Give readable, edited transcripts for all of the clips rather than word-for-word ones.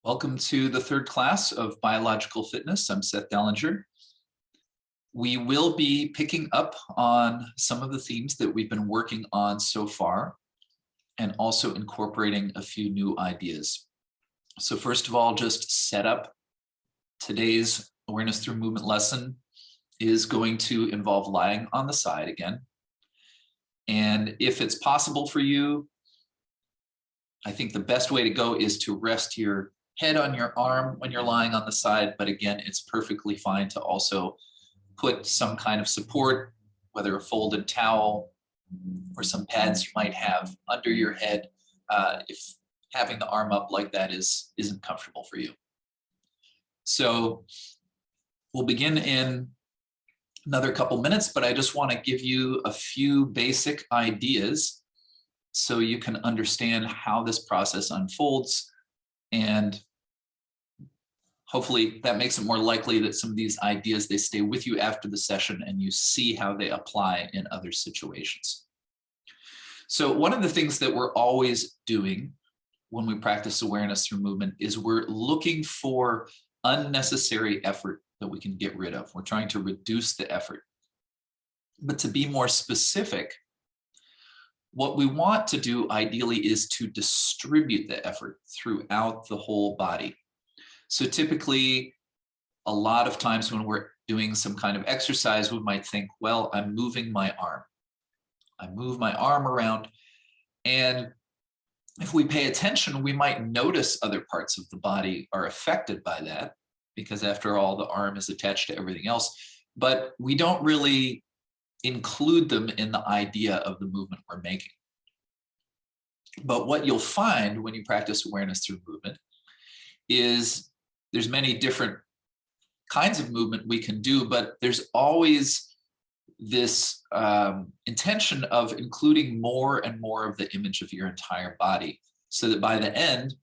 Welcome to the third class of Biological Fitness. I'm Seth Dellinger. We will be picking up on some of the themes that we've been working on so far and also incorporating a few new ideas. So first of all, just set up. Today's awareness through movement lesson is going to involve lying on the side again. And if it's possible for you, I think the best way to go is to rest your head on your arm when you're lying on the side. But again, it's perfectly fine to also put some kind of support, whether a folded towel or some pads you might have under your head, if having the arm up like that isn't comfortable for you. So we'll begin in another couple minutes, but I just want to give you a few basic ideas so you can understand how this process unfolds, and hopefully that makes it more likely that some of these ideas, they stay with you after the session and you see how they apply in other situations. So one of the things that we're always doing when we practice awareness through movement is we're looking for unnecessary effort that we can get rid of. We're trying to reduce the effort. But to be more specific, what we want to do ideally is to distribute the effort throughout the whole body. So typically, a lot of times when we're doing some kind of exercise, we might think, well, I'm moving my arm. I move my arm around. And if we pay attention, we might notice other parts of the body are affected by that, because after all, the arm is attached to everything else. But we don't really include them in the idea of the movement we're making. But what you'll find when you practice awareness through movement is there's many different kinds of movement we can do, but there's always this intention of including more and more of the image of your entire body, so that by the end,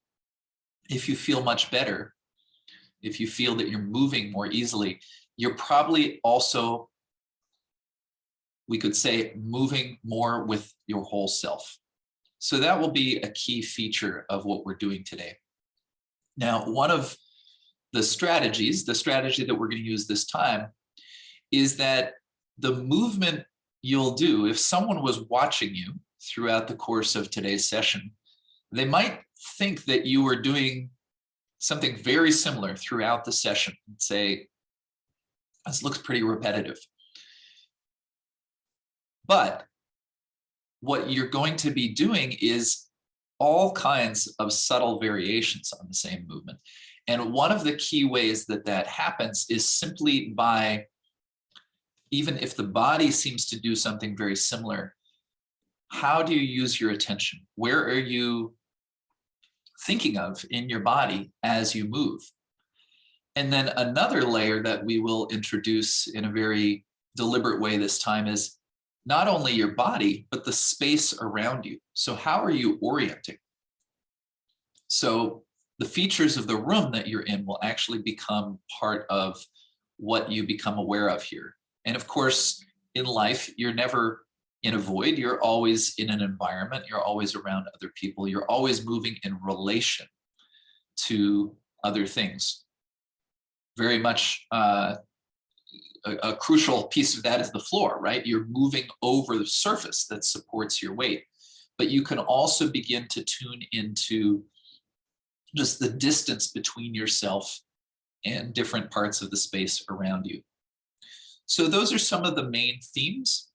if you feel much better, if you feel that you're moving more easily, you're probably also, we could say, moving more with your whole self. So that will be a key feature of what we're doing today. Now, one of the strategy that we're going to use this time, is that the movement you'll do, if someone was watching you throughout the course of today's session, they might think that you were doing something very similar throughout the session and say, this looks pretty repetitive. But what you're going to be doing is all kinds of subtle variations on the same movement. And one of the key ways that that happens is simply by, even if the body seems to do something very similar, how do you use your attention? Where are you thinking of in your body as you move? And then another layer that we will introduce in a very deliberate way this time is not only your body, but the space around you. So how are you orienting? So the features of the room that you're in will actually become part of what you become aware of here. And of course, in life, you're never in a void. You're always in an environment. You're always around other people. You're always moving in relation to other things. Very much a crucial piece of that is the floor, right? You're moving over the surface that supports your weight. But you can also begin to tune into just the distance between yourself and different parts of the space around you. So those are some of the main themes.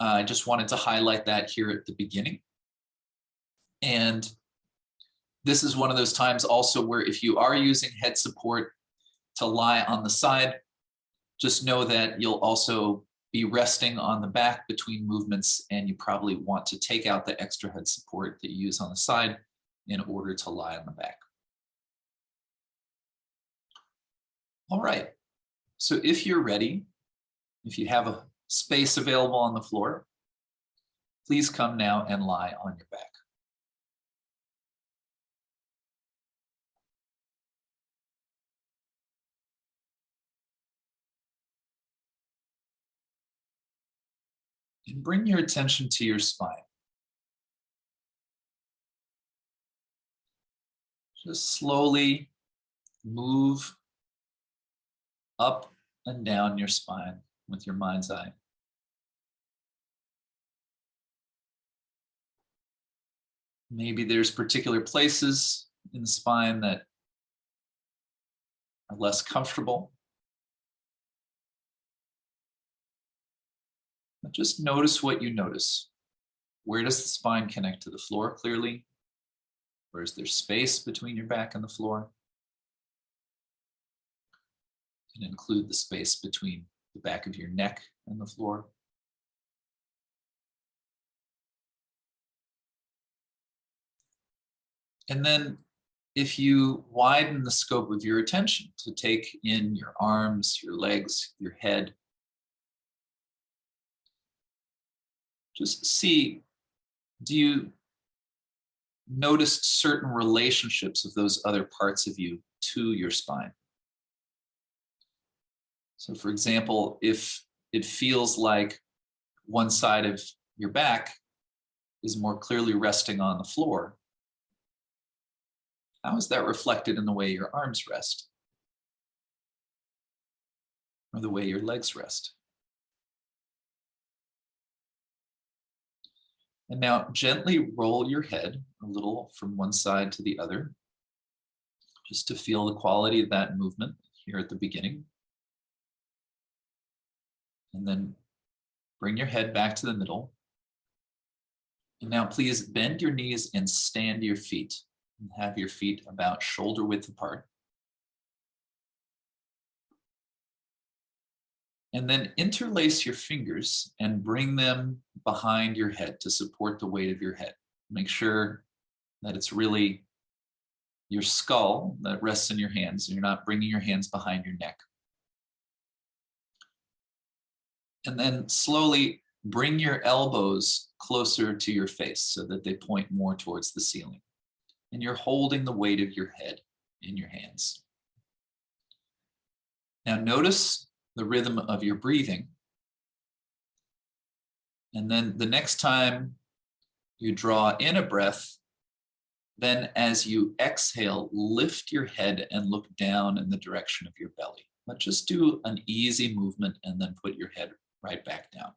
I just wanted to highlight that here at the beginning. And this is one of those times also where if you are using head support to lie on the side, just know that you'll also be resting on the back between movements, and you probably want to take out the extra head support that you use on the side in order to lie on the back. All right, so if you're ready, if you have a space available on the floor, please come now and lie on your back. And bring your attention to your spine. Just slowly move up and down your spine with your mind's eye. Maybe there's particular places in the spine that are less comfortable. But just notice what you notice. Where does the spine connect to the floor clearly? Or is there space between your back and the floor? You can include the space between the back of your neck and the floor. And then if you widen the scope of your attention to take in your arms, your legs, your head, just see, do you notice certain relationships of those other parts of you to your spine? So for example, if it feels like one side of your back is more clearly resting on the floor, how is that reflected in the way your arms rest? Or the way your legs rest? And now gently roll your head a little from one side to the other, just to feel the quality of that movement here at the beginning. And then bring your head back to the middle. And now please bend your knees and stand your feet. And have your feet about shoulder width apart. And then interlace your fingers and bring them behind your head to support the weight of your head. Make sure that it's really your skull that rests in your hands, and you're not bringing your hands behind your neck. And then slowly bring your elbows closer to your face so that they point more towards the ceiling. And you're holding the weight of your head in your hands. Now notice the rhythm of your breathing. And then the next time you draw in a breath, then as you exhale, lift your head and look down in the direction of your belly. But just do an easy movement and then put your head right back down.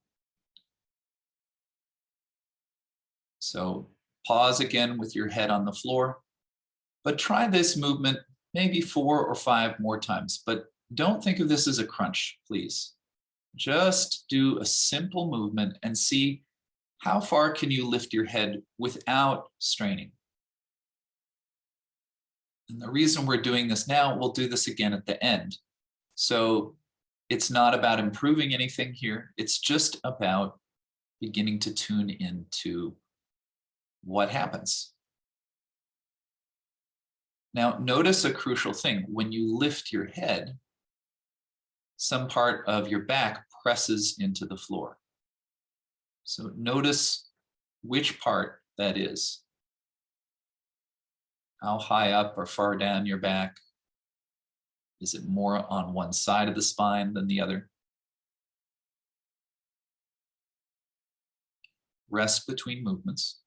So pause again with your head on the floor, but try this movement maybe 4 or 5 more times. But don't think of this as a crunch, please. Just do a simple movement and see how far can you lift your head without straining. And the reason we're doing this now, we'll do this again at the end. So it's not about improving anything here. It's just about beginning to tune into what happens. Now, notice a crucial thing. When you lift your head, some part of your back presses into the floor. So notice which part that is. How high up or far down your back? Is it more on one side of the spine than the other? Rest between movements.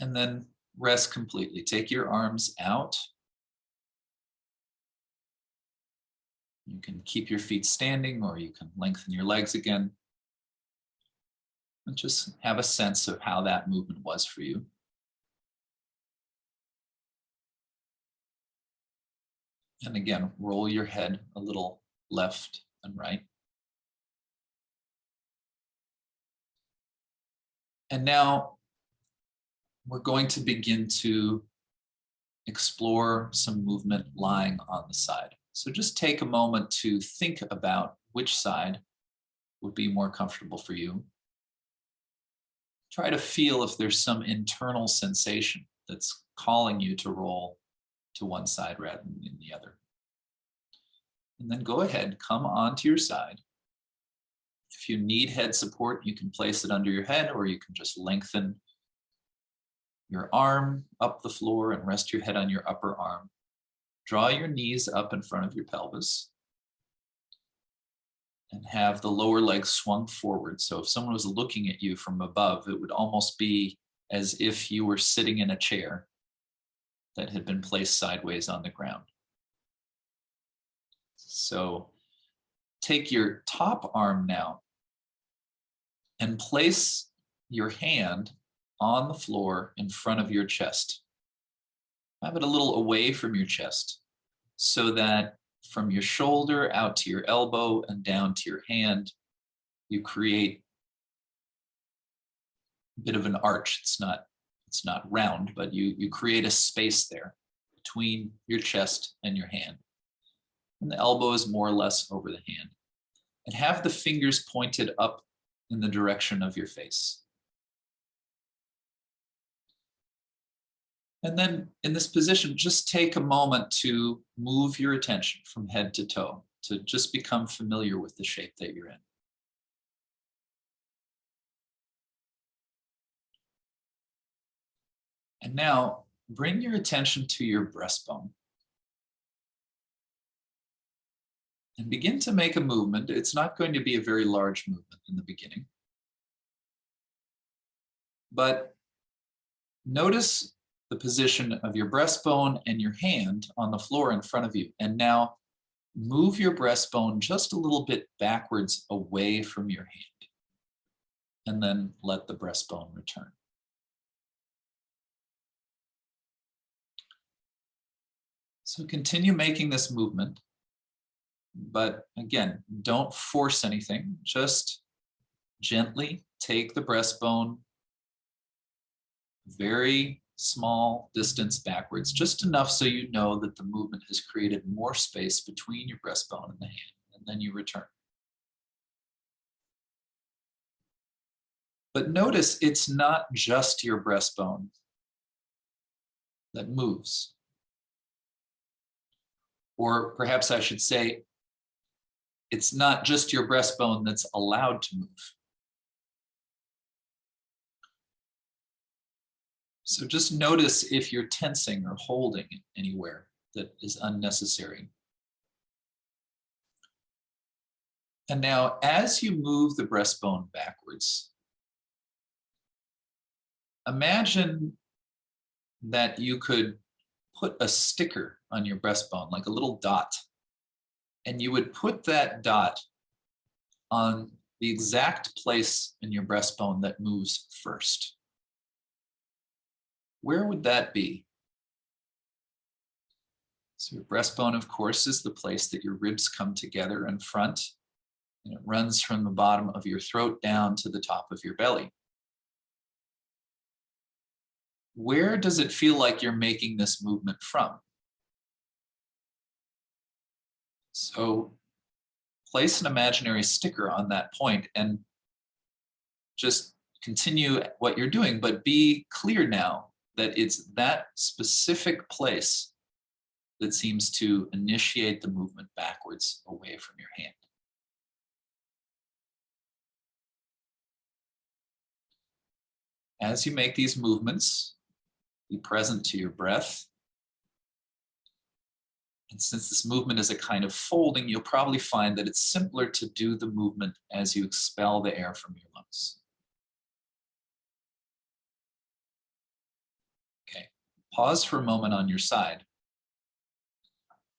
And then rest completely. Take your arms out. You can keep your feet standing, or you can lengthen your legs again. And just have a sense of how that movement was for you. And again, roll your head a little left and right. And now we're going to begin to explore some movement lying on the side. So just take a moment to think about which side would be more comfortable for you. Try to feel if there's some internal sensation that's calling you to roll to one side rather than the other. And then go ahead, come onto your side. If you need head support, you can place it under your head, or you can just lengthen your arm up the floor and rest your head on your upper arm. Draw your knees up in front of your pelvis. and have the lower leg swung forward. So if someone was looking at you from above, it would almost be as if you were sitting in a chair that had been placed sideways on the ground. So take your top arm now and place your hand on the floor in front of your chest. Have it a little away from your chest so that from your shoulder out to your elbow and down to your hand, you create a bit of an arch. It's not round, but you create a space there between your chest and your hand. And the elbow is more or less over the hand. And have the fingers pointed up in the direction of your face. And then in this position, just take a moment to move your attention from head to toe, to just become familiar with the shape that you're in. And now bring your attention to your breastbone. And begin to make a movement. It's not going to be a very large movement in the beginning. But notice the position of your breastbone and your hand on the floor in front of you. And now move your breastbone just a little bit backwards away from your hand. And then let the breastbone return. So continue making this movement. But again, don't force anything. Just gently take the breastbone very small distance backwards, just enough so you know that the movement has created more space between your breastbone and the hand, and then you return. But notice it's not just your breastbone that moves. Or perhaps I should say, it's not just your breastbone that's allowed to move. So just notice if you're tensing or holding anywhere that is unnecessary. And now, as you move the breastbone backwards, imagine that you could put a sticker on your breastbone, like a little dot. And you would put that dot on the exact place in your breastbone that moves first. Where would that be? So your breastbone, of course, is the place that your ribs come together in front, and it runs from the bottom of your throat down to the top of your belly. Where does it feel like you're making this movement from? So place an imaginary sticker on that point and just continue what you're doing, but be clear now that it's that specific place that seems to initiate the movement backwards away from your hand. As you make these movements, be present to your breath. And since this movement is a kind of folding, you'll probably find that it's simpler to do the movement as you expel the air from your lungs. Okay, pause for a moment on your side.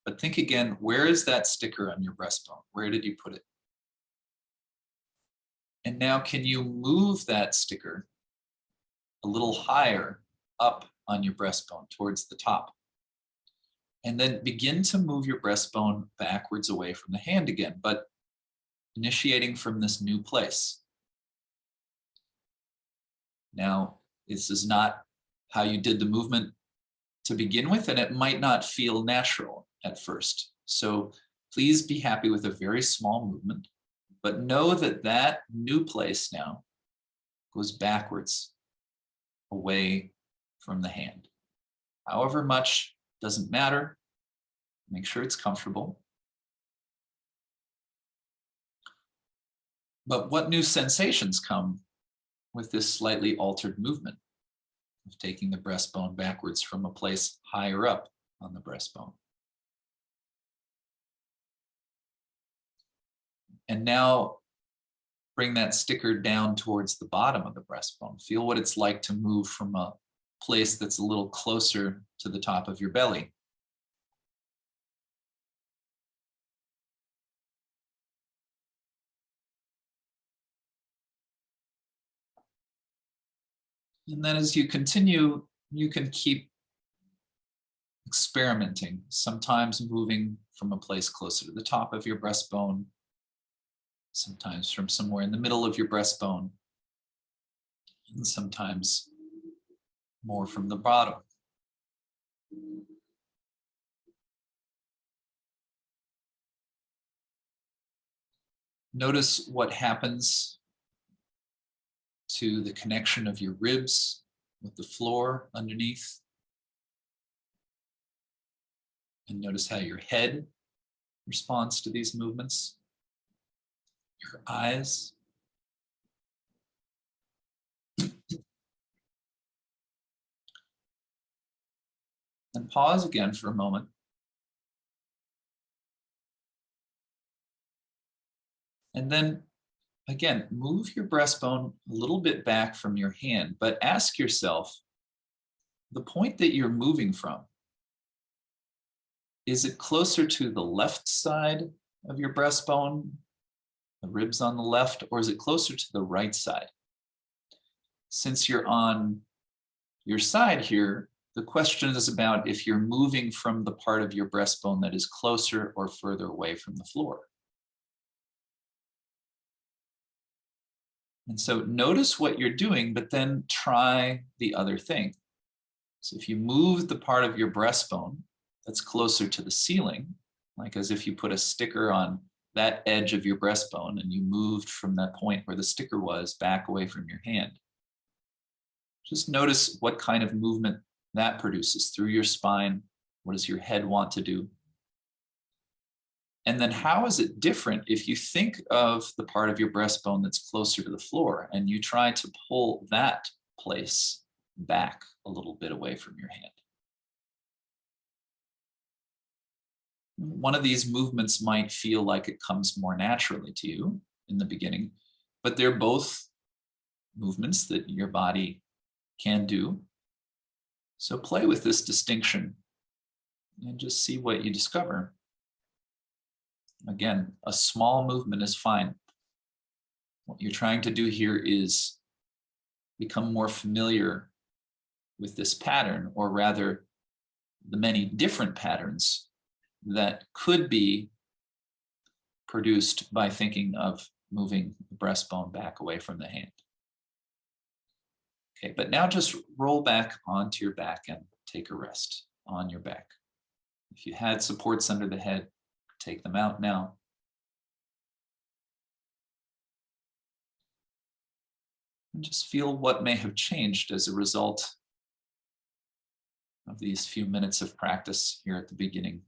But think again, where is that sticker on your breastbone? Where did you put it? And now can you move that sticker a little higher up on your breastbone towards the top? And then begin to move your breastbone backwards away from the hand again, but initiating from this new place. Now, this is not how you did the movement to begin with, and it might not feel natural at first. So please be happy with a very small movement, but know that that new place now goes backwards away from the hand. However much, doesn't matter. Make sure it's comfortable. But what new sensations come with this slightly altered movement of taking the breastbone backwards from a place higher up on the breastbone? And now bring that sticker down towards the bottom of the breastbone. Feel what it's like to move from a place that's a little closer to the top of your belly. And then as you continue, you can keep experimenting, sometimes moving from a place closer to the top of your breastbone, sometimes from somewhere in the middle of your breastbone, and sometimes more from the bottom. Notice what happens to the connection of your ribs with the floor underneath. And notice how your head responds to these movements, your eyes. And pause again for a moment. And then again, move your breastbone a little bit back from your hand, but ask yourself, the point that you're moving from, is it closer to the left side of your breastbone, the ribs on the left, or is it closer to the right side? Since you're on your side here, the question is about if you're moving from the part of your breastbone that is closer or further away from the floor. And so notice what you're doing, but then try the other thing. So if you move the part of your breastbone that's closer to the ceiling, like as if you put a sticker on that edge of your breastbone and you moved from that point where the sticker was back away from your hand. Just notice what kind of movement that produces through your spine. What does your head want to do? And then how is it different if you think of the part of your breastbone that's closer to the floor and you try to pull that place back a little bit away from your hand? One of these movements might feel like it comes more naturally to you in the beginning, but they're both movements that your body can do. So play with this distinction and just see what you discover. Again, a small movement is fine. What you're trying to do here is become more familiar with this pattern, or rather the many different patterns that could be produced by thinking of moving the breastbone back away from the hand. Okay, but now just roll back onto your back and take a rest on your back. If you had supports under the head, take them out now. And just feel what may have changed as a result of these few minutes of practice here at the beginning.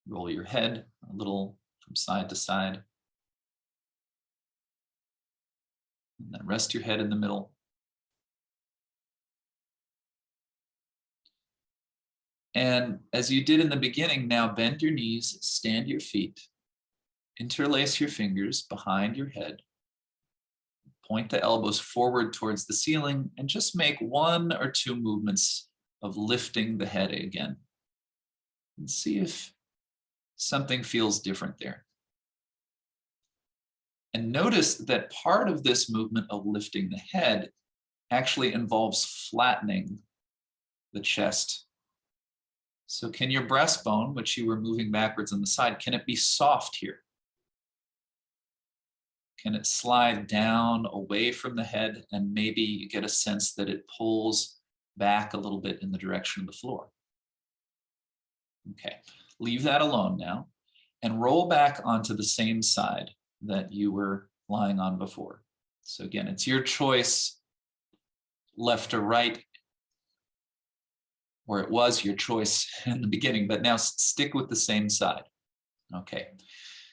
Roll your head a little from side to side. And then rest your head in the middle. And as you did in the beginning, now bend your knees, stand your feet, interlace your fingers behind your head, point the elbows forward towards the ceiling, and just make one or two movements of lifting the head again. And see if something feels different there. And notice that part of this movement of lifting the head actually involves flattening the chest. So can your breastbone, which you were moving backwards on the side, can it be soft here? Can it slide down away from the head, and maybe you get a sense that it pulls back a little bit in the direction of the floor? Okay, leave that alone now and roll back onto the same side that you were lying on before. So again, it's your choice, left or right, or it was your choice in the beginning, but now stick with the same side. Okay,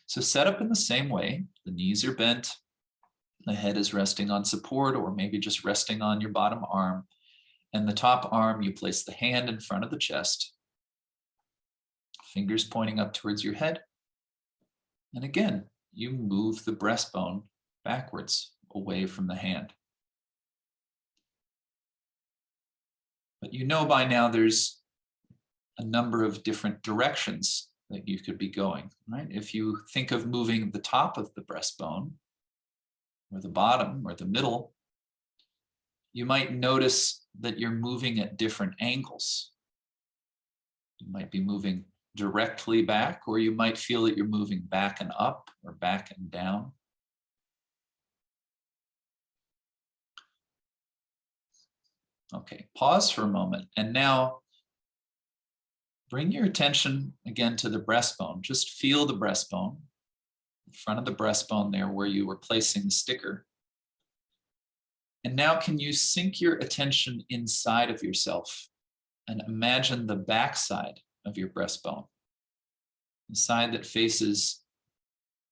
so set up in the same way. The knees are bent, the head is resting on support, or maybe just resting on your bottom arm. And the top arm, you place the hand in front of the chest. Fingers pointing up towards your head. And again, you move the breastbone backwards away from the hand. But you know by now there's a number of different directions that you could be going, right? If you think of moving the top of the breastbone, or the bottom, or the middle, you might notice that you're moving at different angles. You might be moving directly back, or you might feel that you're moving back and up or back and down. Okay, pause for a moment. And now bring your attention again to the breastbone. Just feel the breastbone, the front of the breastbone there where you were placing the sticker. And now can you sink your attention inside of yourself and imagine the backside of your breastbone, the side that faces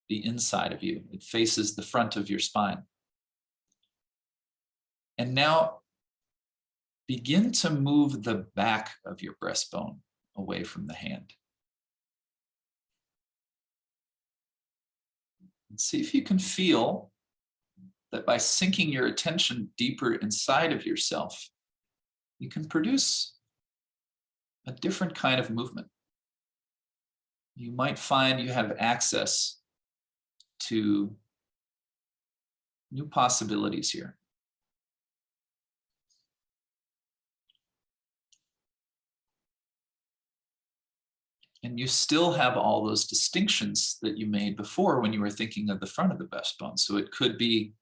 the inside of you. It faces the front of your spine. And now begin to move the back of your breastbone away from the hand. And see if you can feel that by sinking your attention deeper inside of yourself, you can produce a different kind of movement. You might find you have access to new possibilities here. And you still have all those distinctions that you made before when you were thinking of the front of the breastbone. So it could be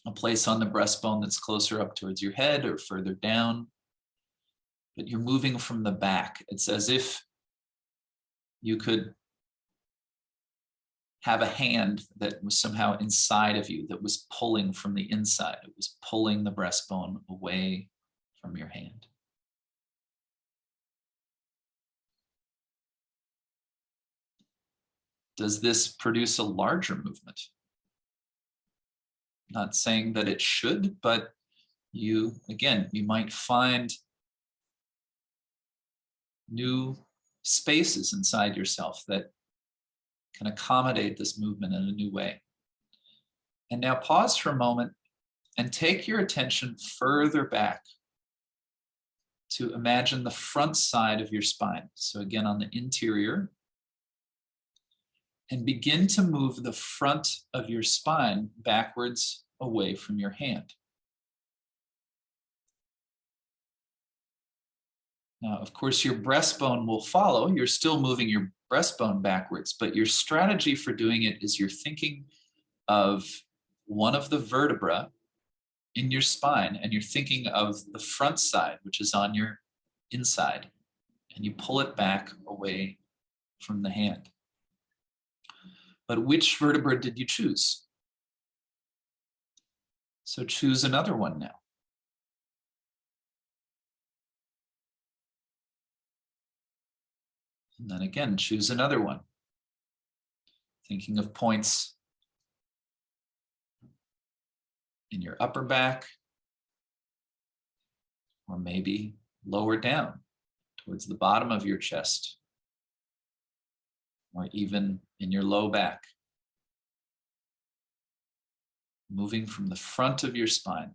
a place on the breastbone that's closer up towards your head or further down, but you're moving from the back. It's as if you could have a hand that was somehow inside of you that was pulling from the inside. It was pulling the breastbone away from your hand. Does this produce a larger movement? Not saying that it should, but you might find new spaces inside yourself that can accommodate this movement in a new way. And now pause for a moment and take your attention further back to imagine the front side of your spine. So again, on the interior, and begin to move the front of your spine backwards away from your hand. Now, of course, your breastbone will follow. You're still moving your breastbone backwards, but your strategy for doing it is you're thinking of one of the vertebrae in your spine, and you're thinking of the front side, which is on your inside, and you pull it back away from the hand. But which vertebra did you choose? So choose another one now. And then again, choose another one. Thinking of points in your upper back, or maybe lower down towards the bottom of your chest, or even in your low back. Moving from the front of your spine.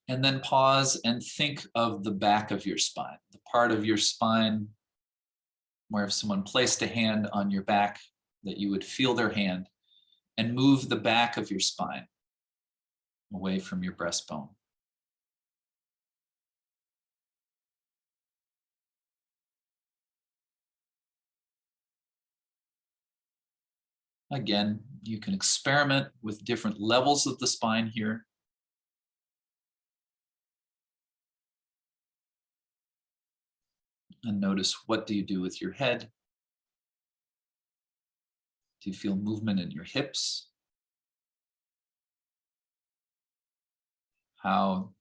And then pause and think of the back of your spine, the part of your spine where if someone placed a hand on your back, that you would feel their hand, and move the back of your spine away from your breastbone. Again, you can experiment with different levels of the spine here. And notice, what do you do with your head? Do you feel movement in your hips? How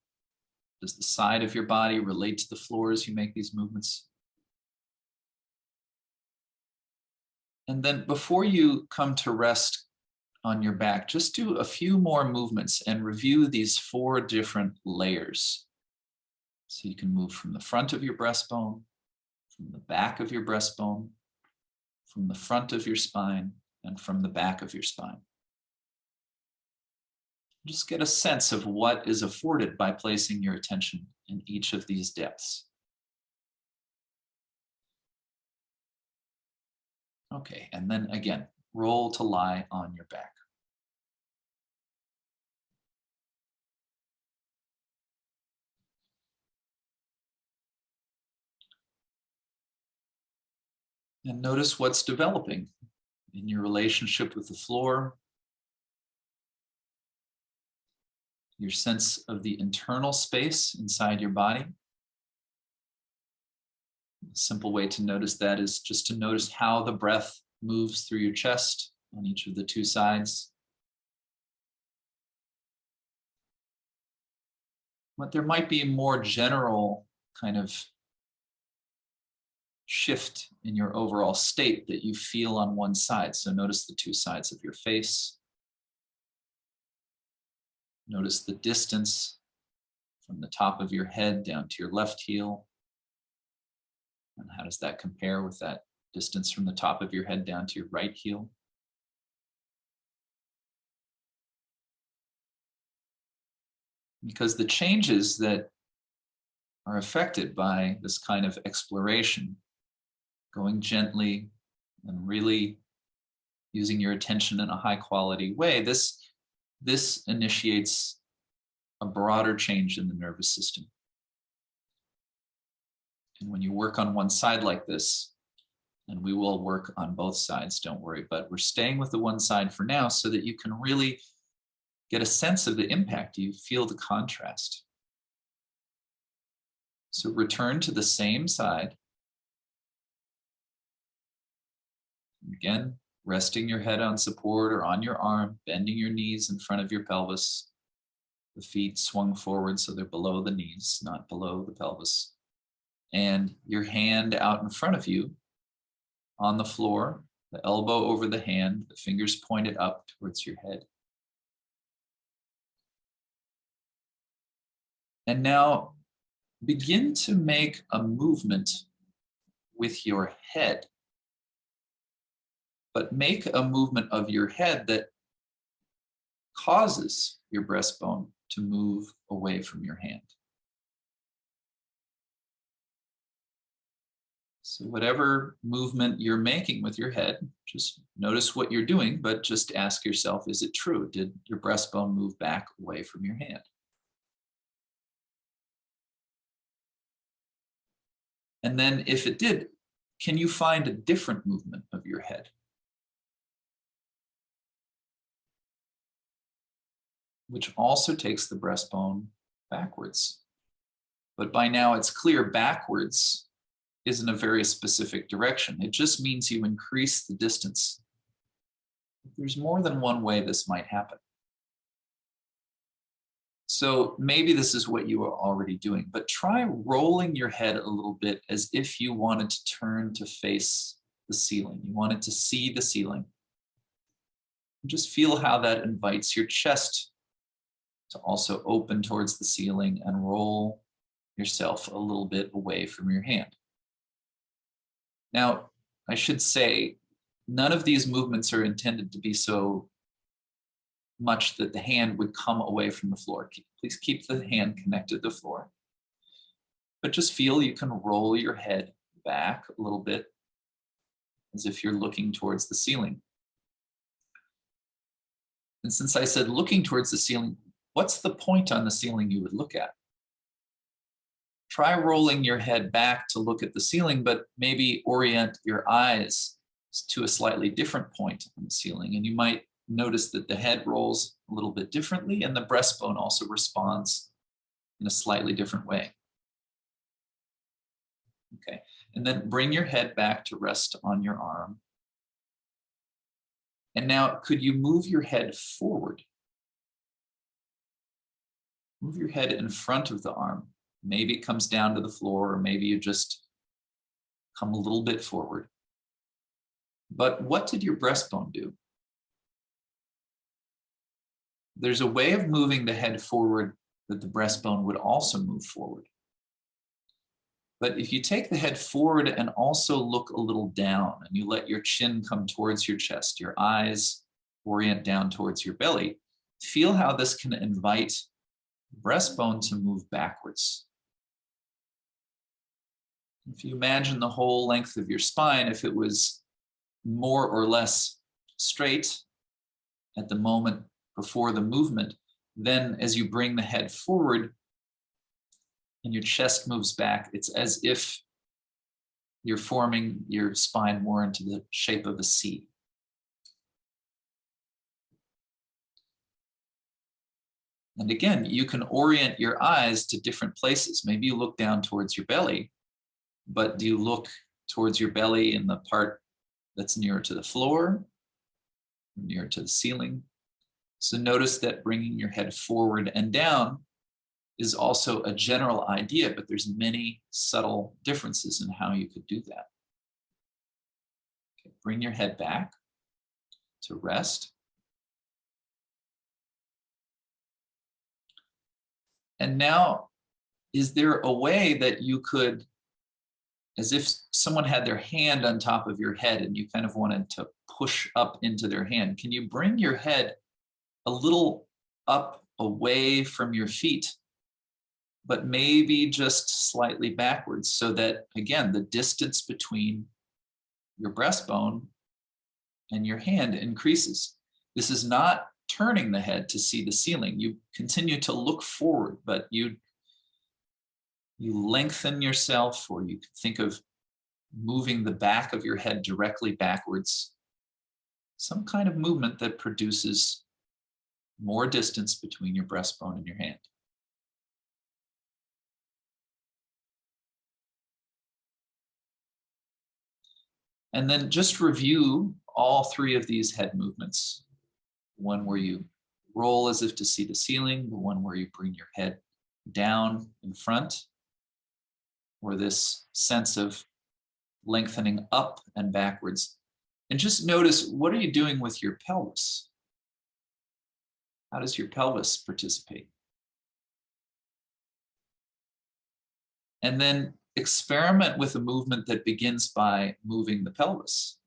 does the side of your body relate to the floor as you make these movements? And then before you come to rest on your back, just do a few more movements and review these 4 different layers So you can move from the front of your breastbone, from the back of your breastbone, from the front of your spine, and from the back of your spine. Just get a sense of what is afforded by placing your attention in each of these depths. Okay, and then again, roll to lie on your back. And notice what's developing in your relationship with the floor, your sense of the internal space inside your body. A simple way to notice that is just to notice how the breath moves through your chest on each of the two sides. But there might be a more general kind of shift in your overall state that you feel on one side. So notice the two sides of your face. Notice the distance from the top of your head down to your left heel. And how does that compare with that distance from the top of your head down to your right heel? Because the changes that are affected by this kind of exploration, going gently and really using your attention in a high quality way, this initiates a broader change in the nervous system. And when you work on one side like this, and we will work on both sides, don't worry, but we're staying with the one side for now so that you can really get a sense of the impact. You feel the contrast. So return to the same side. Again, resting your head on support or on your arm, bending your knees in front of your pelvis. The feet swung forward so they're below the knees, not below the pelvis. And your hand out in front of you on the floor, the elbow over the hand, the fingers pointed up towards your head. And now begin to make a movement with your head, but make a movement of your head that causes your breastbone to move away from your hand. So whatever movement you're making with your head, just notice what you're doing, but just ask yourself, is it true? Did your breastbone move back away from your hand? And then if it did, can you find a different movement of your head? Which also takes the breastbone backwards. But by now it's clear backwards isn't a very specific direction. It just means you increase the distance. There's more than one way this might happen. So maybe this is what you are already doing, but try rolling your head a little bit as if you wanted to turn to face the ceiling. You wanted to see the ceiling. Just feel how that invites your chest to also open towards the ceiling and roll yourself a little bit away from your hand. Now, I should say, none of these movements are intended to be so much that the hand would come away from the floor. Please keep the hand connected to the floor. But just feel you can roll your head back a little bit as if you're looking towards the ceiling. And since I said looking towards the ceiling, what's the point on the ceiling you would look at? Try rolling your head back to look at the ceiling, but maybe orient your eyes to a slightly different point on the ceiling. And you might notice that the head rolls a little bit differently and the breastbone also responds in a slightly different way. Okay, and then bring your head back to rest on your arm. And now, could you move your head forward? Move your head in front of the arm. Maybe it comes down to the floor, or maybe you just come a little bit forward. But what did your breastbone do? There's a way of moving the head forward that the breastbone would also move forward. But if you take the head forward and also look a little down, and you let your chin come towards your chest, your eyes orient down towards your belly, feel how this can invite breastbone to move backwards. If you imagine the whole length of your spine, if it was more or less straight at the moment before the movement, then as you bring the head forward and your chest moves back, it's as if you're forming your spine more into the shape of a C. And again, you can orient your eyes to different places. Maybe you look down towards your belly, but do you look towards your belly in the part that's nearer to the floor, nearer to the ceiling? So notice that bringing your head forward and down is also a general idea, but there's many subtle differences in how you could do that. Okay, bring your head back to rest. And now, is there a way that you could, as if someone had their hand on top of your head and you kind of wanted to push up into their hand, can you bring your head a little up away from your feet, but maybe just slightly backwards, so that, again, the distance between your breastbone and your hand increases? This is not turning the head to see the ceiling. You continue to look forward, but you lengthen yourself, or you can think of moving the back of your head directly backwards. Some kind of movement that produces more distance between your breastbone and your hand. And then just review all three of these head movements. One where you roll as if to see the ceiling, the one where you bring your head down in front, or this sense of lengthening up and backwards. And just notice, what are you doing with your pelvis? How does your pelvis participate? And then experiment with a movement that begins by moving the pelvis.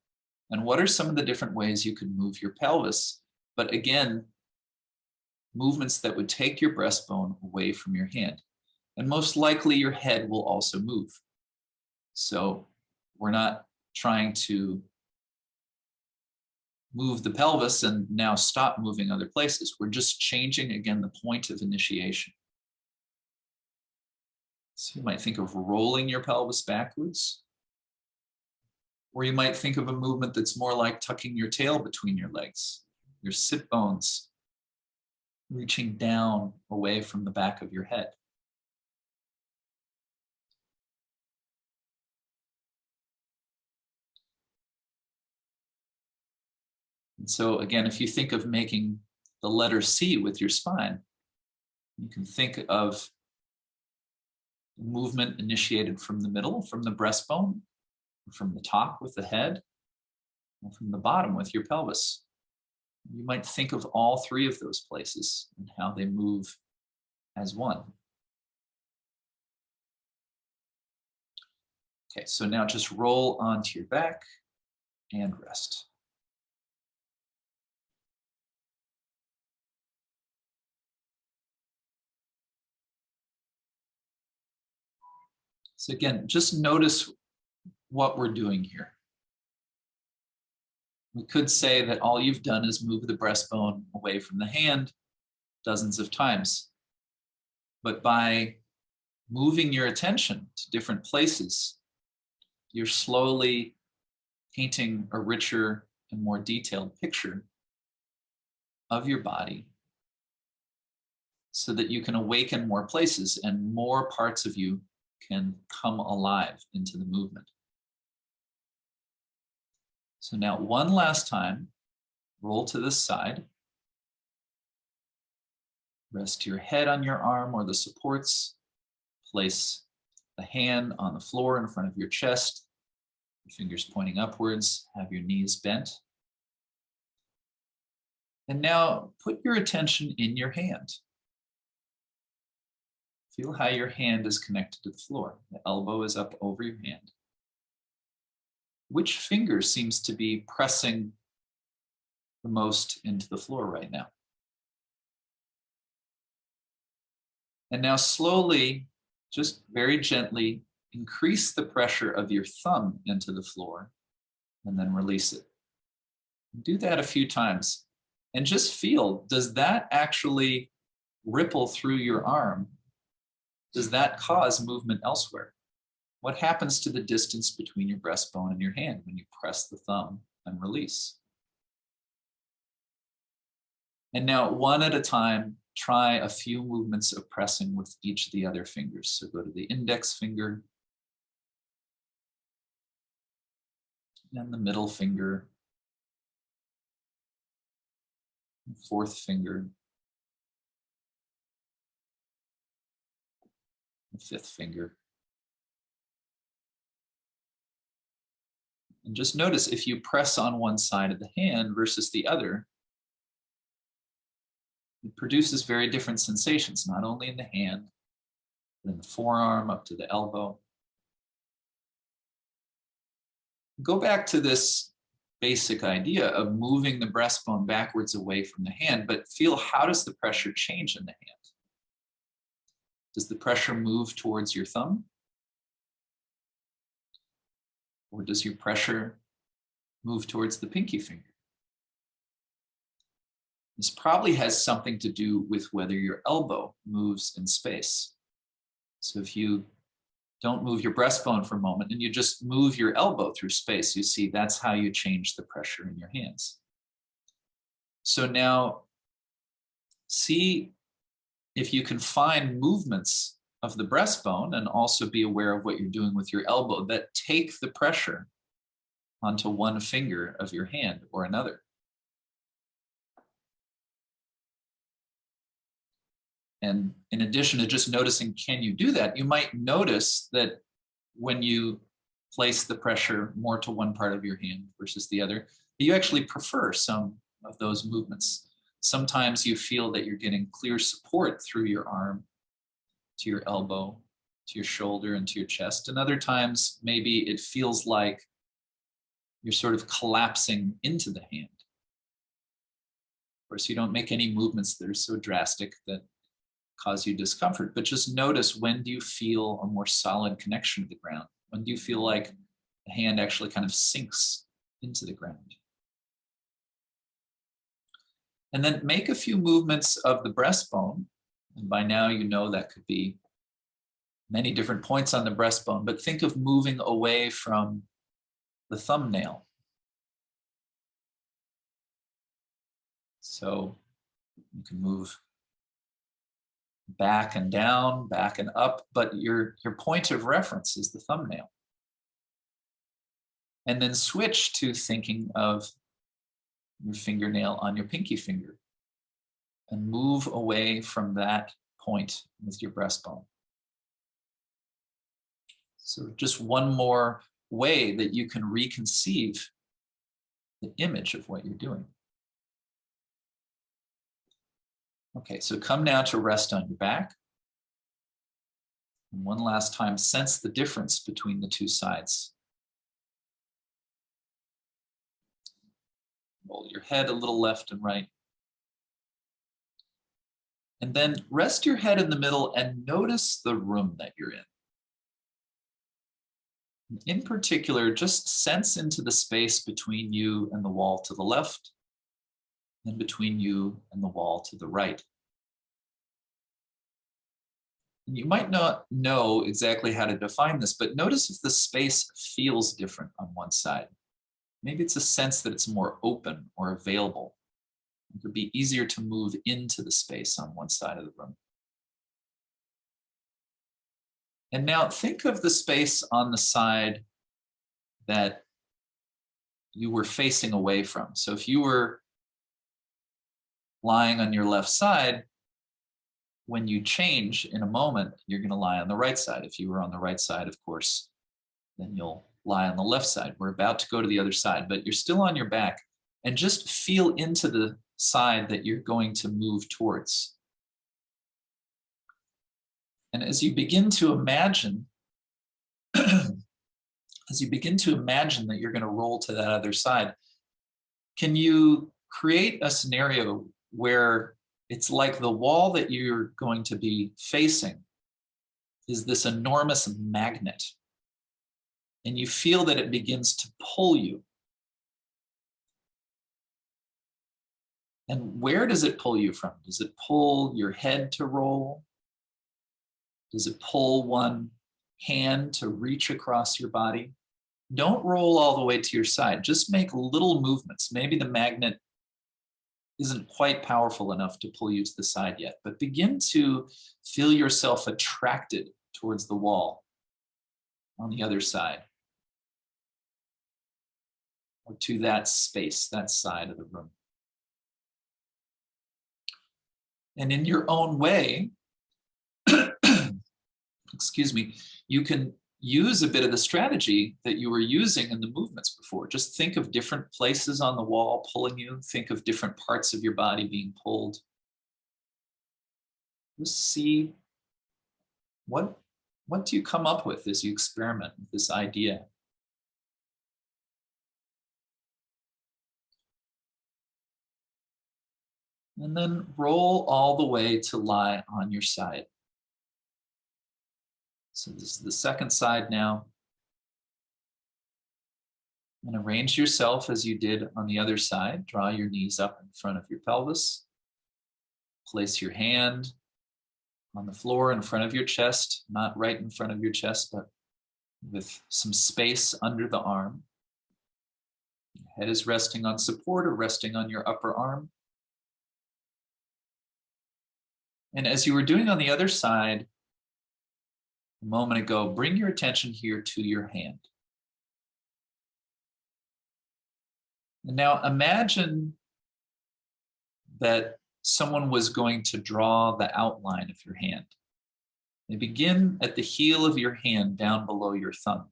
And what are some of the different ways you could move your pelvis? But again, movements that would take your breastbone away from your hand. And most likely your head will also move. So we're not trying to move the pelvis and now stop moving other places. We're just changing, again, the point of initiation. So you might think of rolling your pelvis backwards, or you might think of a movement that's more like tucking your tail between your legs, your sit bones reaching down away from the back of your head. And so again, if you think of making the letter C with your spine, you can think of movement initiated from the middle, from the breastbone, from the top with the head, and from the bottom with your pelvis. You might think of all three of those places and how they move as one. Okay, so now just roll onto your back and rest. So again, just notice what we're doing here. We could say that all you've done is move the breastbone away from the hand dozens of times. But by moving your attention to different places, you're slowly painting a richer and more detailed picture of your body so that you can awaken more places and more parts of you can come alive into the movement. So now one last time, roll to this side. Rest your head on your arm or the supports. Place the hand on the floor in front of your chest, your fingers pointing upwards, have your knees bent. And now put your attention in your hand. Feel how your hand is connected to the floor. The elbow is up over your hand. Which finger seems to be pressing the most into the floor right now? And now slowly, just very gently, increase the pressure of your thumb into the floor and then release it. Do that a few times and just feel, does that actually ripple through your arm? Does that cause movement elsewhere? What happens to the distance between your breastbone and your hand when you press the thumb and release? And now, one at a time, try a few movements of pressing with each of the other fingers. So go to the index finger and the middle finger, the fourth finger, the fifth finger. And just notice if you press on one side of the hand versus the other, it produces very different sensations, not only in the hand, but in the forearm up to the elbow. Go back to this basic idea of moving the breastbone backwards away from the hand, but feel, how does the pressure change in the hand? Does the pressure move towards your thumb? Or does your pressure move towards the pinky finger? This probably has something to do with whether your elbow moves in space. So if you don't move your breastbone for a moment and you just move your elbow through space, you see that's how you change the pressure in your hands. So now see if you can find movements of the breastbone and also be aware of what you're doing with your elbow that take the pressure onto one finger of your hand or another. And in addition to just noticing, can you do that? You might notice that when you place the pressure more to one part of your hand versus the other, you actually prefer some of those movements. Sometimes you feel that you're getting clear support through your arm, to your elbow, to your shoulder, and to your chest. And other times, maybe it feels like you're sort of collapsing into the hand. Of course, you don't make any movements that are so drastic that cause you discomfort, but just notice, when do you feel a more solid connection to the ground? When do you feel like the hand actually kind of sinks into the ground? And then make a few movements of the breastbone. And by now, you know that could be many different points on the breastbone, but think of moving away from the thumbnail. So you can move back and down, back and up, but your point of reference is the thumbnail. And then switch to thinking of your fingernail on your pinky finger and move away from that point with your breastbone. So just one more way that you can reconceive the image of what you're doing. Okay, so come now to rest on your back. And one last time, sense the difference between the two sides. Roll your head a little left and right. And then rest your head in the middle and notice the room that you're in. In particular, just sense into the space between you and the wall to the left, and between you and the wall to the right. And you might not know exactly how to define this, but notice if the space feels different on one side. Maybe it's a sense that it's more open or available. It could be easier to move into the space on one side of the room. And now think of the space on the side that you were facing away from. So if you were lying on your left side, when you change in a moment, you're going to lie on the right side. If you were on the right side, of course, then you'll lie on the left side. We're about to go to the other side, but you're still on your back, and just feel into the side that you're going to move towards. And as you begin to imagine, as you begin to imagine that you're going to roll to that other side, can you create a scenario where it's like the wall that you're going to be facing is this enormous magnet, and you feel that it begins to pull you? And where does it pull you from? Does it pull your head to roll? Does it pull one hand to reach across your body? Don't roll all the way to your side. Just make little movements. Maybe the magnet isn't quite powerful enough to pull you to the side yet, but begin to feel yourself attracted towards the wall on the other side, or to that space, that side of the room. And in your own way, excuse me, you can use a bit of the strategy that you were using in the movements before. Just think of different places on the wall pulling you. Think of different parts of your body being pulled. Just see what do you come up with as you experiment with this idea. And then roll all the way to lie on your side. So this is the second side now. And arrange yourself as you did on the other side. Draw your knees up in front of your pelvis. Place your hand on the floor in front of your chest, not right in front of your chest, but with some space under the arm. Your head is resting on support or resting on your upper arm. And as you were doing on the other side a moment ago, bring your attention here to your hand. And now imagine that someone was going to draw the outline of your hand. They begin at the heel of your hand down below your thumb.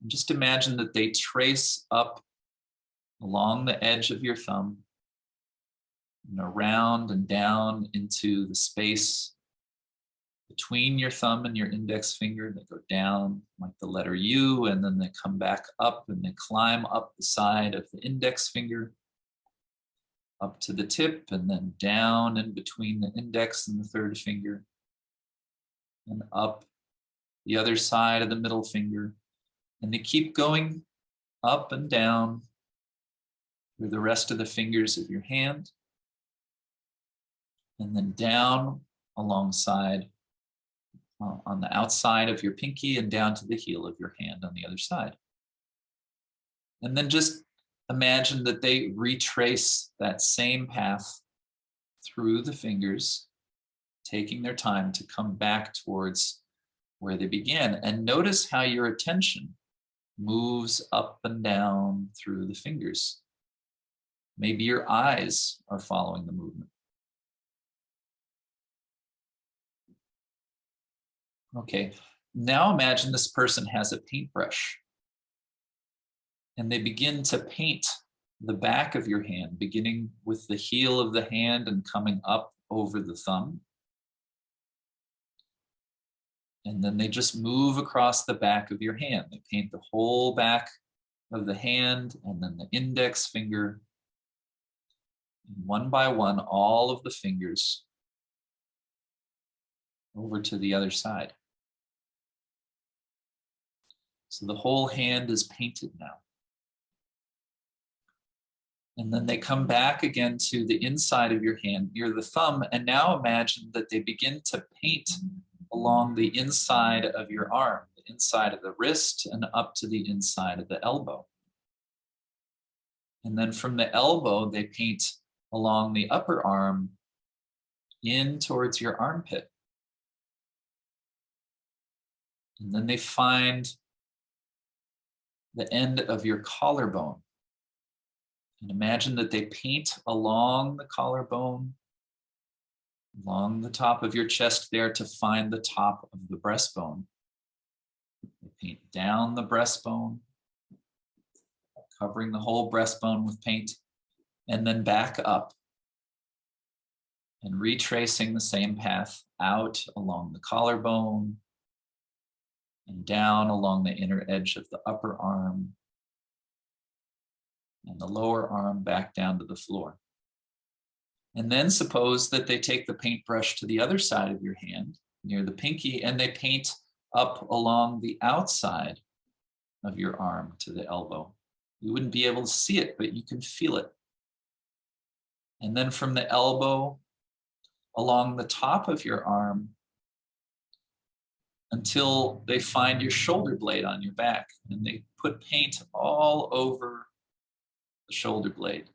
And just imagine that they trace up along the edge of your thumb and around and down into the space between your thumb and your index finger. They go down like the letter U, and then they come back up and they climb up the side of the index finger, up to the tip, and then down in between the index and the third finger, and up the other side of the middle finger. And they keep going up and down through the rest of the fingers of your hand, and then down alongside on the outside of your pinky and down to the heel of your hand on the other side. And then just imagine that they retrace that same path through the fingers, taking their time to come back towards where they began. And notice how your attention moves up and down through the fingers. Maybe your eyes are following the movement. Okay, now imagine this person has a paintbrush and they begin to paint the back of your hand, beginning with the heel of the hand and coming up over the thumb. And then they just move across the back of your hand. They paint the whole back of the hand and then the index finger. And one by one, all of the fingers over to the other side. So the whole hand is painted now. And then they come back again to the inside of your hand near the thumb. And now imagine that they begin to paint along the inside of your arm, the inside of the wrist and up to the inside of the elbow. And then from the elbow, they paint along the upper arm in towards your armpit. And then they find the end of your collarbone. And imagine that they paint along the collarbone, along the top of your chest there to find the top of the breastbone. They paint down the breastbone, covering the whole breastbone with paint, and then back up. And retracing the same path out along the collarbone and down along the inner edge of the upper arm and the lower arm back down to the floor. And then suppose that they take the paintbrush to the other side of your hand near the pinky and they paint up along the outside of your arm to the elbow. You wouldn't be able to see it, but you can feel it. And then from the elbow along the top of your arm until they find your shoulder blade on your back, and they put paint all over the shoulder blade.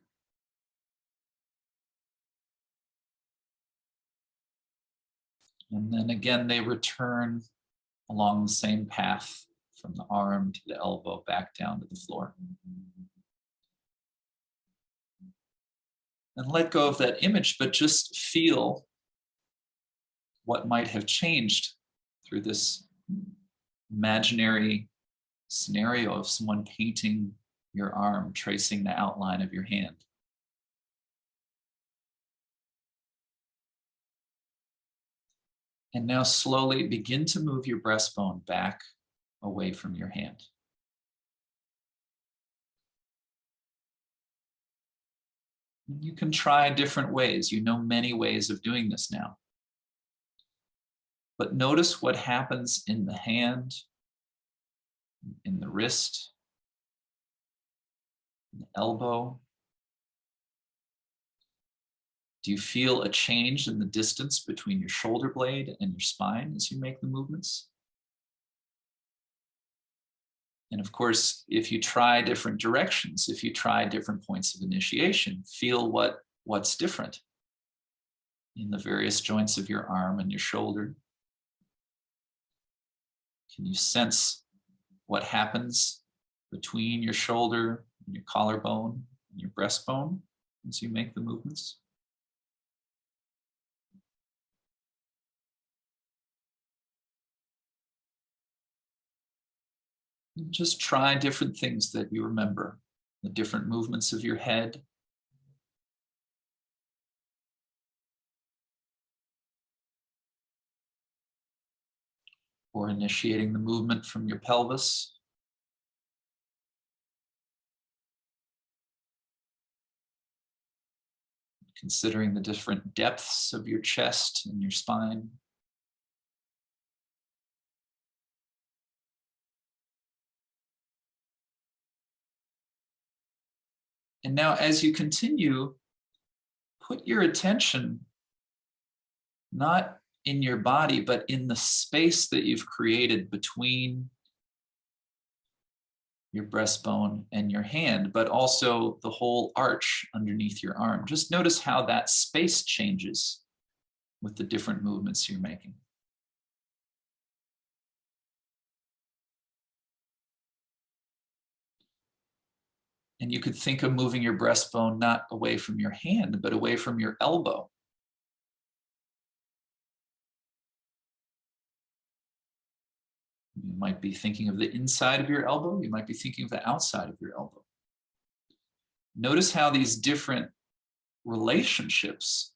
And then again, they return along the same path from the arm to the elbow back down to the floor. And let go of that image, but just feel what might have changed through this imaginary scenario of someone painting your arm, tracing the outline of your hand. And now slowly begin to move your breastbone back away from your hand. You can try different ways. You know many ways of doing this now. But notice what happens in the hand, in the wrist, in the elbow. Do you feel a change in the distance between your shoulder blade and your spine as you make the movements? And of course, if you try different directions, if you try different points of initiation, feel what's different in the various joints of your arm and your shoulder. Can you sense what happens between your shoulder and your collarbone and your breastbone as you make the movements? Just try different things that you remember, the different movements of your head. Or initiating the movement from your pelvis. Considering the different depths of your chest and your spine. And now as you continue, put your attention not in your body, but in the space that you've created between your breastbone and your hand, but also the whole arch underneath your arm. Just notice how that space changes with the different movements you're making. And you could think of moving your breastbone not away from your hand, but away from your elbow. You might be thinking of the inside of your elbow. You might be thinking of the outside of your elbow. Notice how these different relationships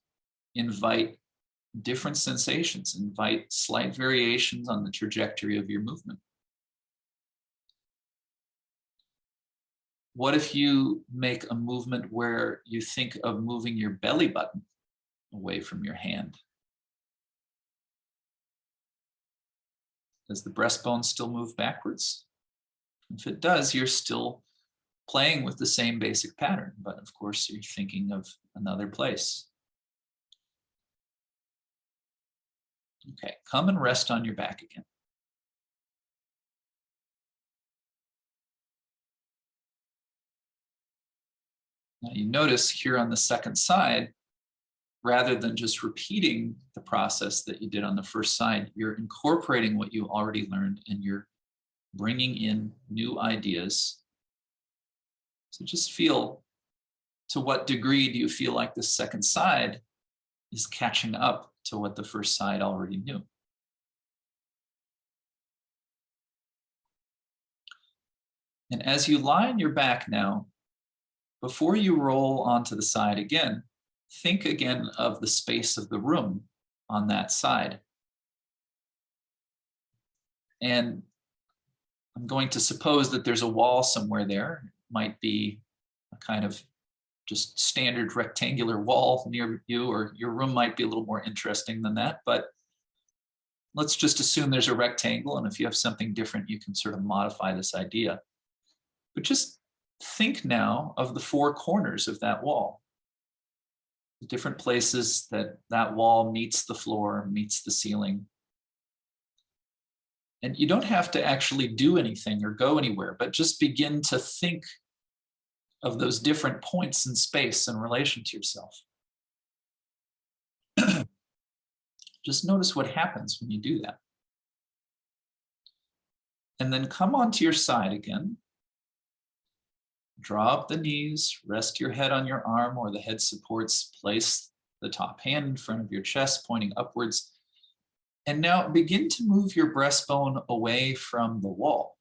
invite different sensations, invite slight variations on the trajectory of your movement. What if you make a movement where you think of moving your belly button away from your hand? Does the breastbone still move backwards? If it does, you're still playing with the same basic pattern, but of course you're thinking of another place. Okay, come and rest on your back again. Now you notice here on the second side, rather than just repeating the process that you did on the first side, you're incorporating what you already learned and you're bringing in new ideas. So just feel, to what degree do you feel like the second side is catching up to what the first side already knew? And as you lie on your back now, before you roll onto the side again, think again of the space of the room on that side. And I'm going to suppose that there's a wall somewhere there. It might be a kind of just standard rectangular wall near you, or your room might be a little more interesting than that, but let's just assume there's a rectangle, and if you have something different, you can sort of modify this idea. But just think now of the four corners of that wall, the different places that that wall meets the floor, meets the ceiling. And you don't have to actually do anything or go anywhere, but just begin to think of those different points in space in relation to yourself. Just notice what happens when you do that. And then come onto your side again. Draw up the knees, rest your head on your arm or the head supports, place the top hand in front of your chest, pointing upwards. And now begin to move your breastbone away from the wall.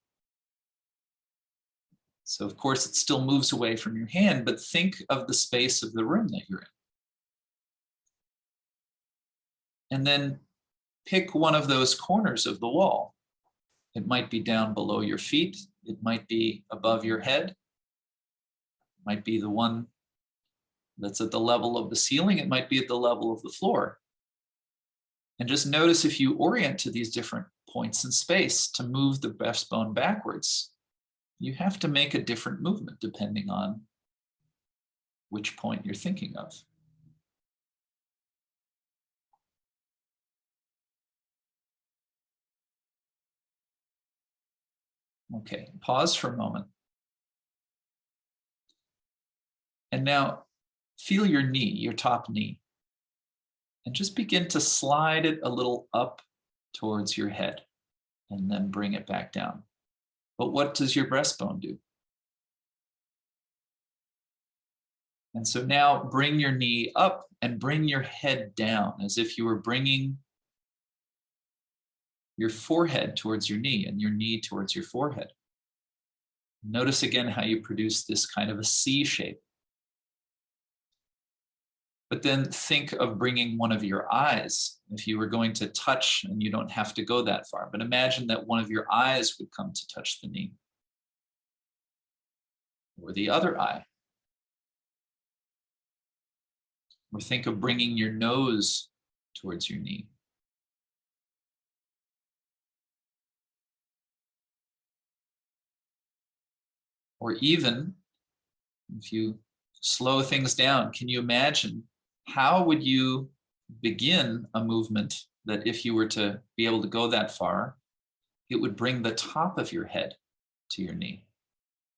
So of course it still moves away from your hand, but think of the space of the room that you're in. And then pick one of those corners of the wall. It might be down below your feet. It might be above your head. It might be the one that's at the level of the ceiling. It might be at the level of the floor. And just notice if you orient to these different points in space to move the breastbone backwards, you have to make a different movement depending on which point you're thinking of. Okay, pause for a moment. And now feel your knee, your top knee, and just begin to slide it a little up towards your head and then bring it back down. But what does your breastbone do? And so now bring your knee up and bring your head down as if you were bringing your forehead towards your knee and your knee towards your forehead. Notice again how you produce this kind of a C shape. But then think of bringing one of your eyes. If you were going to touch, and you don't have to go that far, but imagine that one of your eyes would come to touch the knee. Or the other eye. Or think of bringing your nose towards your knee. Or even, if you slow things down, can you imagine how would you begin a movement that if you were to be able to go that far, it would bring the top of your head to your knee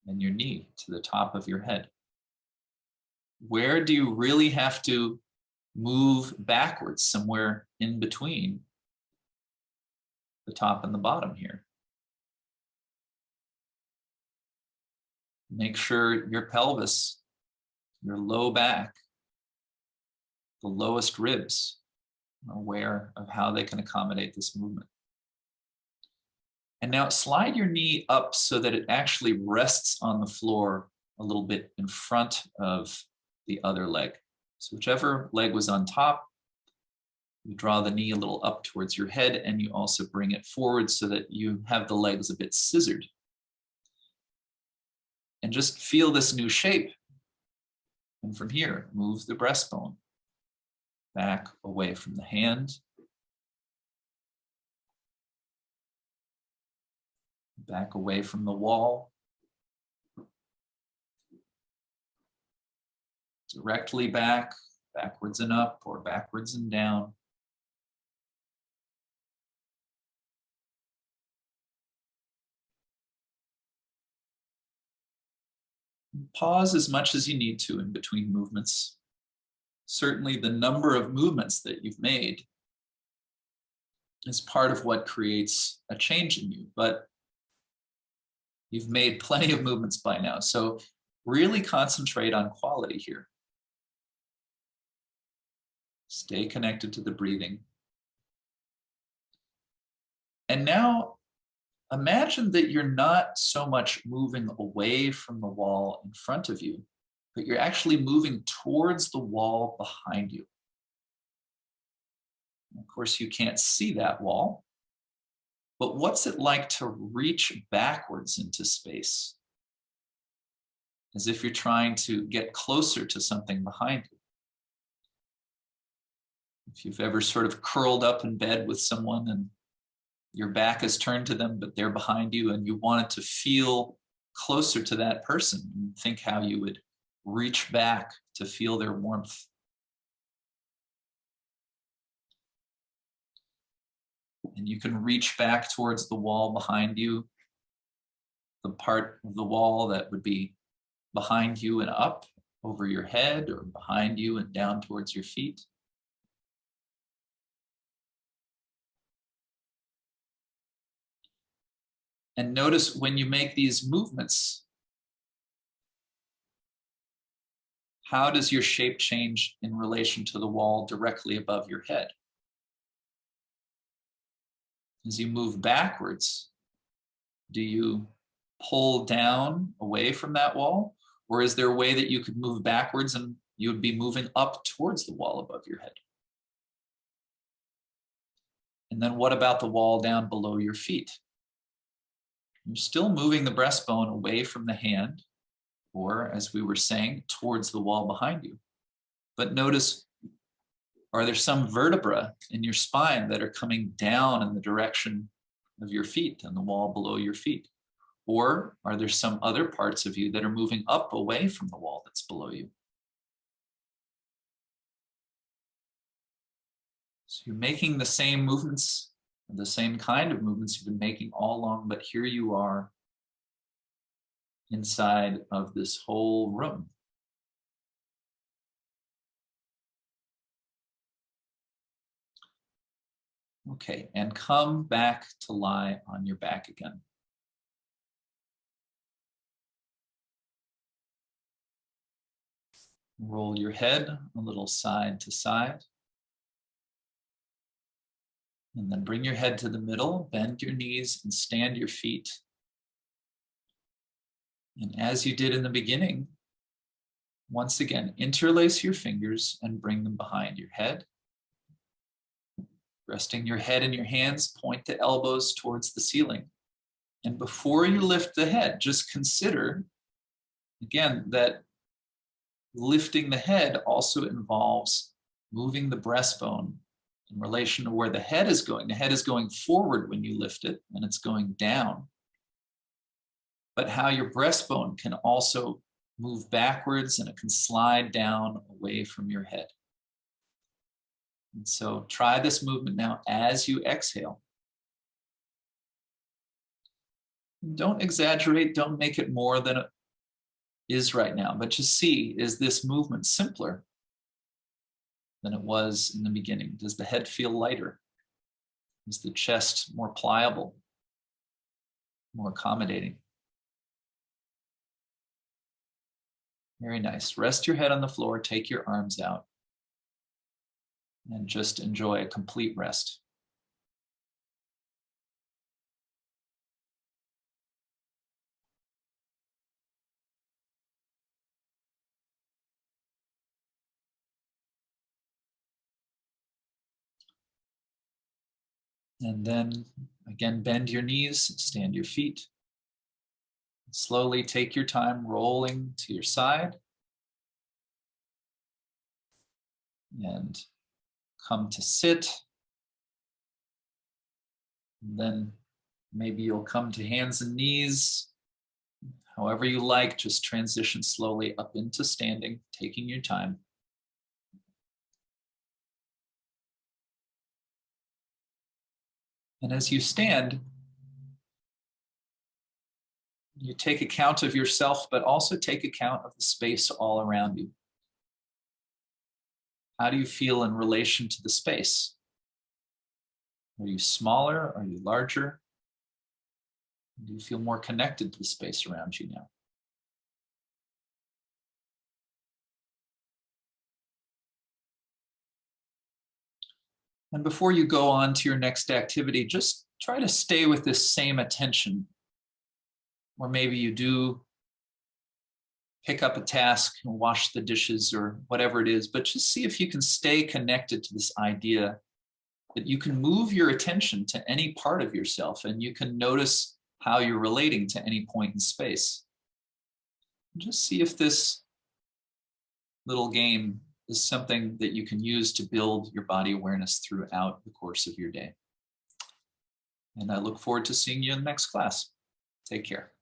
and your knee to the top of your head? Where do you really have to move backwards? Somewhere in between the top and the bottom here. Make sure your pelvis, your low back, the lowest ribs are aware of how they can accommodate this movement. And now slide your knee up so that it actually rests on the floor a little bit in front of the other leg. So whichever leg was on top, you draw the knee a little up towards your head, and you also bring it forward so that you have the legs a bit scissored. And just feel this new shape. And from here, move the breastbone back away from the hand, back away from the wall, directly back, backwards and up, or backwards and down. Pause as much as you need to in between movements. Certainly the number of movements that you've made is part of what creates a change in you, but you've made plenty of movements by now. So really concentrate on quality here. Stay connected to the breathing. And now imagine that you're not so much moving away from the wall in front of you, but you're actually moving towards the wall behind you. Of course, you can't see that wall, but what's it like to reach backwards into space? As if you're trying to get closer to something behind you. If you've ever sort of curled up in bed with someone and your back is turned to them, but they're behind you, and you wanted to feel closer to that person, and think how you would reach back to feel their warmth. And you can reach back towards the wall behind you, the part of the wall that would be behind you and up over your head, or behind you and down towards your feet. And notice when you make these movements, how does your shape change in relation to the wall directly above your head? As you move backwards, do you pull down away from that wall? Or is there a way that you could move backwards and you would be moving up towards the wall above your head? And then what about the wall down below your feet? You're still moving the breastbone away from the hand, or as we were saying, towards the wall behind you. But notice, are there some vertebrae in your spine that are coming down in the direction of your feet and the wall below your feet? Or are there some other parts of you that are moving up away from the wall that's below you? So you're making the same movements, the same kind of movements you've been making all along, but here you are inside of this whole room. Okay, and come back to lie on your back again. Roll your head a little side to side. And then bring your head to the middle, bend your knees and stand your feet. And as you did in the beginning, once again, interlace your fingers and bring them behind your head. Resting your head in your hands, point the elbows towards the ceiling. And before you lift the head, just consider, again, that lifting the head also involves moving the breastbone in relation to where the head is going. The head is going forward when you lift it, and it's going down. But how your breastbone can also move backwards, and it can slide down away from your head. And so try this movement now as you exhale. Don't exaggerate, don't make it more than it is right now, but just see, is this movement simpler than it was in the beginning? Does the head feel lighter? Is the chest more pliable, more accommodating? Very nice. Rest your head on the floor, take your arms out, and just enjoy a complete rest. And then again, bend your knees, stand your feet. Slowly take your time rolling to your side. And come to sit. And then maybe you'll come to hands and knees. However you like, just transition slowly up into standing, taking your time. And as you stand, you take account of yourself, but also take account of the space all around you. How do you feel in relation to the space? Are you smaller? Are you larger? Do you feel more connected to the space around you now? And before you go on to your next activity, just try to stay with this same attention. Or maybe you do pick up a task and wash the dishes or whatever it is, but just see if you can stay connected to this idea that you can move your attention to any part of yourself and you can notice how you're relating to any point in space. Just see if this little game is something that you can use to build your body awareness throughout the course of your day. And I look forward to seeing you in the next class. Take care.